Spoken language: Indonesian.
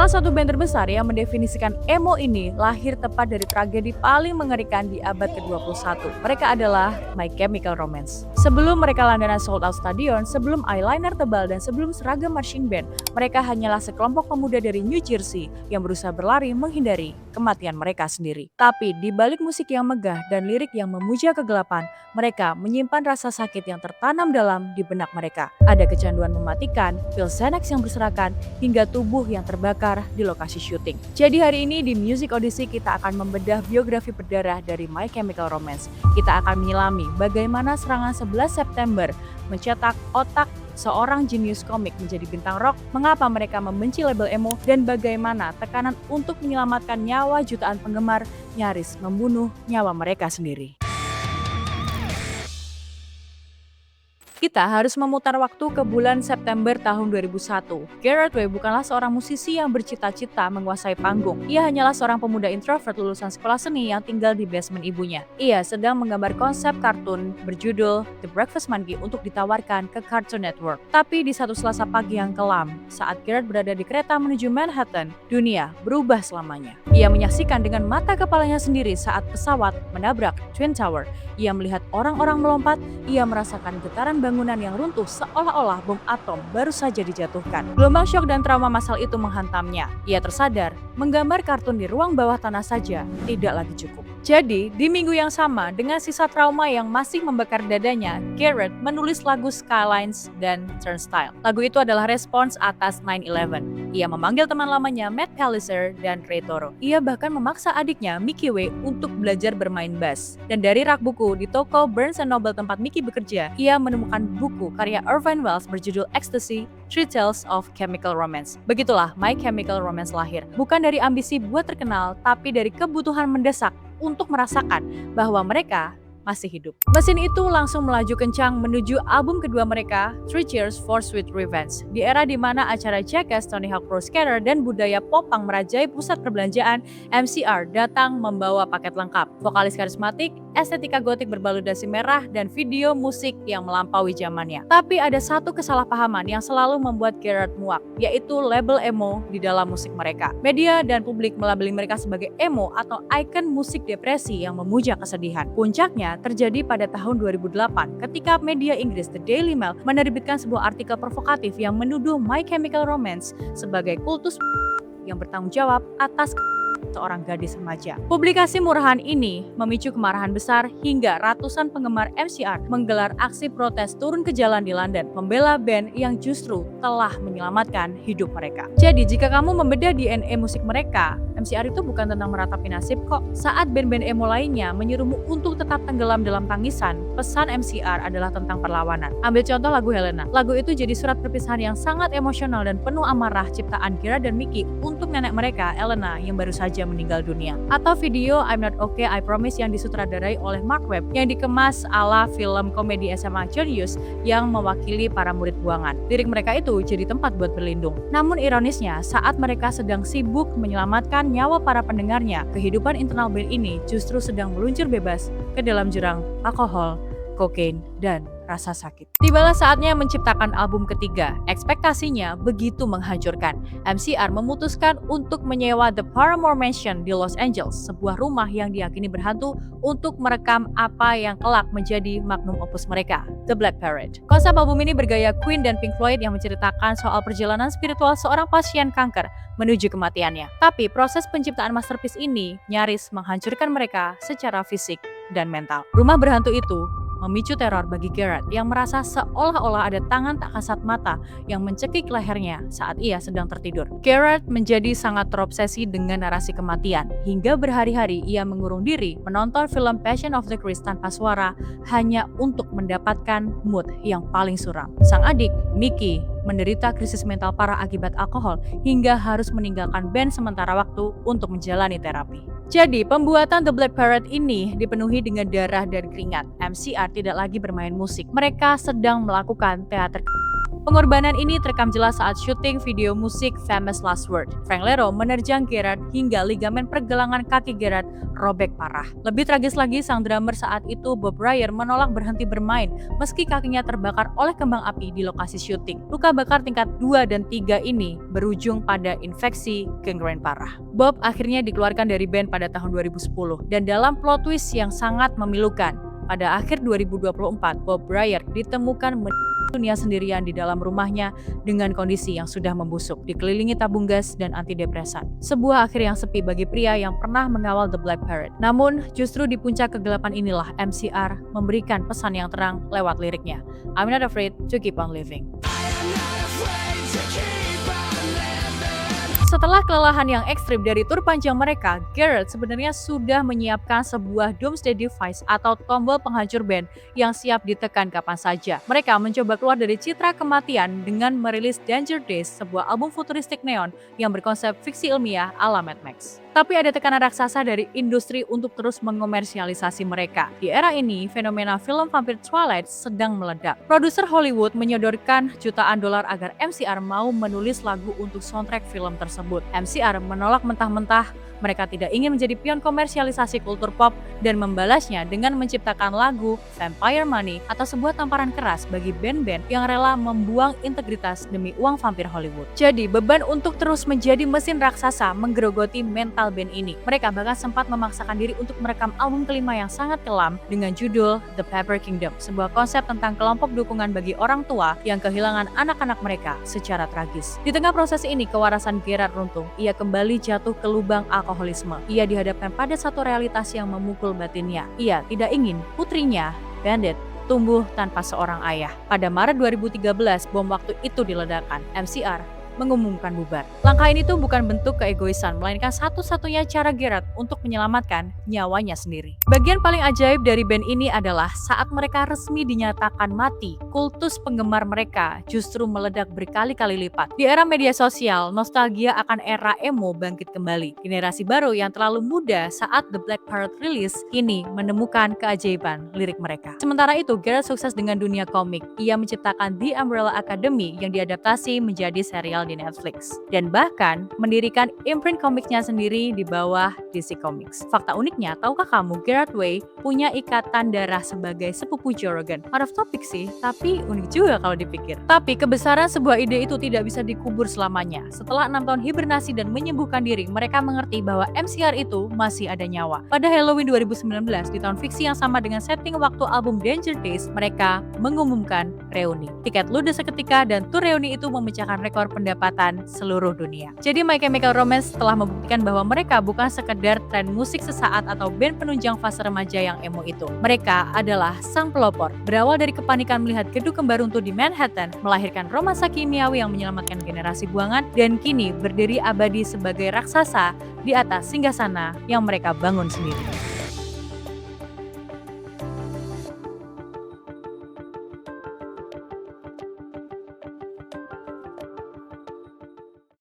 Salah satu band terbesar yang mendefinisikan emo ini lahir tepat dari tragedi paling mengerikan di abad ke-21. Mereka adalah My Chemical Romance. Sebelum mereka langganan sold out stadion, sebelum eyeliner tebal dan sebelum seragam marching band, mereka hanyalah sekelompok pemuda dari New Jersey yang berusaha berlari menghindari kematian mereka sendiri. Tapi di balik musik yang megah dan lirik yang memuja kegelapan, mereka menyimpan rasa sakit yang tertanam dalam di benak mereka. Ada kecanduan mematikan, pil Xanax yang berserakan, hingga tubuh yang terbakar di lokasi syuting. Jadi hari ini di Music Odyssey kita akan membedah biografi berdarah dari My Chemical Romance. Kita akan menyelami bagaimana serangan 11 September mencetak otak seorang jenius komik menjadi bintang rock, mengapa mereka membenci label emo, dan bagaimana tekanan untuk menyelamatkan nyawa jutaan penggemar nyaris membunuh nyawa mereka sendiri. Kita harus memutar waktu ke bulan September tahun 2001. Gerard Way bukanlah seorang musisi yang bercita-cita menguasai panggung. Ia hanyalah seorang pemuda introvert lulusan sekolah seni yang tinggal di basement ibunya. Ia sedang menggambar konsep kartun berjudul The Breakfast Monkey untuk ditawarkan ke Cartoon Network. Tapi di satu Selasa pagi yang kelam, saat Gerard berada di kereta menuju Manhattan, dunia berubah selamanya. Ia menyaksikan dengan mata kepalanya sendiri saat pesawat menabrak Twin Tower. Ia melihat orang-orang melompat, ia merasakan getaran bangunan yang runtuh seolah-olah bom atom baru saja dijatuhkan. Gelombang syok dan trauma massal itu menghantamnya. Ia tersadar, menggambar kartun di ruang bawah tanah saja tidak lagi cukup. Jadi, di minggu yang sama, dengan sisa trauma yang masih membakar dadanya, Gerard menulis lagu Skylines dan Turnstile. Lagu itu adalah respons atas 9/11. Ia memanggil teman lamanya Matt Palliser dan Ray Toro. Ia bahkan memaksa adiknya Mickey Way untuk belajar bermain bass. Dan dari rak buku di toko Barnes & Noble tempat Mickey bekerja, ia menemukan buku karya Irvine Welsh berjudul Ecstasy, Three Tales of Chemical Romance. Begitulah My Chemical Romance lahir. Bukan dari ambisi buat terkenal, tapi dari kebutuhan mendesak untuk merasakan bahwa mereka masih hidup. Mesin itu langsung melaju kencang menuju album kedua mereka, Three Cheers for Sweet Revenge. Di era di mana acara Jackass, Tony Hawk Pro Skater, dan budaya popang merajai pusat perbelanjaan, MCR datang membawa paket lengkap. Vokalis karismatik, estetika gotik berbalut dasi merah, dan video musik yang melampaui zamannya. Tapi ada satu kesalahpahaman yang selalu membuat Gerard muak, yaitu label emo di dalam musik mereka. Media dan publik melabeli mereka sebagai emo atau ikon musik depresi yang memuja kesedihan. Puncaknya terjadi pada tahun 2008 ketika media Inggris The Daily Mail menerbitkan sebuah artikel provokatif yang menuduh My Chemical Romance sebagai kultus yang bertanggung jawab atas seorang gadis remaja. Publikasi murahan ini memicu kemarahan besar hingga ratusan penggemar MCR menggelar aksi protes turun ke jalan di London membela band yang justru telah menyelamatkan hidup mereka. Jadi jika kamu membedah DNA musik mereka, MCR itu bukan tentang meratapi nasib kok. Saat band-band emo lainnya menyuruhmu untuk tetap tenggelam dalam tangisan, pesan MCR adalah tentang perlawanan. Ambil contoh lagu Helena. Lagu itu jadi surat perpisahan yang sangat emosional dan penuh amarah ciptaan Gerard dan Mickey untuk nenek mereka, Elena, yang baru saja meninggal dunia. Atau video I'm Not Okay, I Promise yang disutradarai oleh Mark Webb yang dikemas ala film komedi SMA John Hughes yang mewakili para murid buangan. Lirik mereka itu jadi tempat buat berlindung. Namun ironisnya, saat mereka sedang sibuk menyelamatkan nyawa para pendengarnya, kehidupan internal band ini justru sedang meluncur bebas ke dalam jurang alkohol, kokain, dan rasa sakit. Tibalah saatnya menciptakan album ketiga. Ekspektasinya begitu menghancurkan. MCR memutuskan untuk menyewa The Paramore Mansion di Los Angeles, sebuah rumah yang diyakini berhantu untuk merekam apa yang kelak menjadi magnum opus mereka, The Black Parade. Konsep album ini bergaya Queen dan Pink Floyd yang menceritakan soal perjalanan spiritual seorang pasien kanker menuju kematiannya. Tapi proses penciptaan masterpiece ini nyaris menghancurkan mereka secara fisik dan mental. Rumah berhantu itu memicu teror bagi Gerard yang merasa seolah-olah ada tangan tak kasat mata yang mencekik lehernya saat ia sedang tertidur. Gerard menjadi sangat terobsesi dengan narasi kematian, hingga berhari-hari ia mengurung diri menonton film Passion of the Christ tanpa suara hanya untuk mendapatkan mood yang paling suram. Sang adik, Mickey, menderita krisis mental parah akibat alkohol hingga harus meninggalkan band sementara waktu untuk menjalani terapi. Jadi, pembuatan The Black Parade ini dipenuhi dengan darah dan keringat. MCR tidak lagi bermain musik. Mereka sedang melakukan teater Pengorbanan ini terekam jelas saat syuting video musik Famous Last Word. Frank Iero menerjang Gerard hingga ligamen pergelangan kaki Gerard robek parah. Lebih tragis lagi, sang drummer saat itu, Bob Bryar, menolak berhenti bermain meski kakinya terbakar oleh kembang api di lokasi syuting. Luka bakar tingkat 2 dan 3 ini berujung pada infeksi gangrene parah. Bob akhirnya dikeluarkan dari band pada tahun 2010 dan dalam plot twist yang sangat memilukan, pada akhir 2024, Bob Bryar ditemukan dunia sendirian di dalam rumahnya dengan kondisi yang sudah membusuk, dikelilingi tabung gas dan antidepresan. Sebuah akhir yang sepi bagi pria yang pernah mengawal The Black Parrot. Namun, justru di puncak kegelapan inilah MCR memberikan pesan yang terang lewat liriknya. I'm not afraid to keep on living. Setelah kelelahan yang ekstrim dari tur panjang mereka, Gerard sebenarnya sudah menyiapkan sebuah doomsday device atau tombol penghancur band yang siap ditekan kapan saja. Mereka mencoba keluar dari citra kematian dengan merilis Danger Days, sebuah album futuristik neon yang berkonsep fiksi ilmiah ala Mad Max. Tapi ada tekanan raksasa dari industri untuk terus mengomersialisasi mereka. Di era ini, fenomena film vampir Twilight sedang meledak. Produser Hollywood menyodorkan jutaan dolar agar MCR mau menulis lagu untuk soundtrack film tersebut. MCR menolak mentah-mentah. Mereka tidak ingin menjadi pion komersialisasi kultur pop dan membalasnya dengan menciptakan lagu Vampire Money atau sebuah tamparan keras bagi band-band yang rela membuang integritas demi uang vampir Hollywood. Jadi beban untuk terus menjadi mesin raksasa menggerogoti mental band ini. Mereka bahkan sempat memaksakan diri untuk merekam album kelima yang sangat kelam dengan judul The Pepper Kingdom, sebuah konsep tentang kelompok dukungan bagi orang tua yang kehilangan anak-anak mereka secara tragis. Di tengah proses ini, kewarasan Gerard runtuh. Ia kembali jatuh ke lubang alkoholisme. Ia dihadapkan pada satu realitas yang memukul batinnya. Ia tidak ingin putrinya, Bandit, tumbuh tanpa seorang ayah. Pada Maret 2013, bom waktu itu diledakkan. MCR mengumumkan bubar. Langkah ini tuh bukan bentuk keegoisan, melainkan satu-satunya cara Gerard untuk menyelamatkan nyawanya sendiri. Bagian paling ajaib dari band ini adalah saat mereka resmi dinyatakan mati, kultus penggemar mereka justru meledak berkali-kali lipat. Di era media sosial, nostalgia akan era emo bangkit kembali. Generasi baru yang terlalu muda saat The Black Parrot rilis kini menemukan keajaiban lirik mereka. Sementara itu, Gerard sukses dengan dunia komik. Ia menciptakan The Umbrella Academy yang diadaptasi menjadi serial di Netflix, dan bahkan mendirikan imprint komiknya sendiri di bawah DC Comics. Fakta uniknya, tahukah kamu Gerard Way punya ikatan darah sebagai sepupu Joe Rogan? Out of topic sih, tapi unik juga kalau dipikir. Tapi kebesaran sebuah ide itu tidak bisa dikubur selamanya. Setelah 6 tahun hibernasi dan menyembuhkan diri, mereka mengerti bahwa MCR itu masih ada nyawa. Pada Halloween 2019, di tahun fiksi yang sama dengan setting waktu album Danger Days, mereka mengumumkan reuni. Tiket ludes seketika dan tur reuni itu memecahkan rekor pendapatan seluruh dunia. Jadi My Chemical Romance telah membuktikan bahwa mereka bukan sekedar tren musik sesaat atau band penunjang fase remaja yang emo itu. Mereka adalah sang pelopor. Berawal dari kepanikan melihat gedung kembar runtuh di Manhattan, melahirkan romansa kimiawi yang menyelamatkan generasi buangan, dan kini berdiri abadi sebagai raksasa di atas singgasana yang mereka bangun sendiri.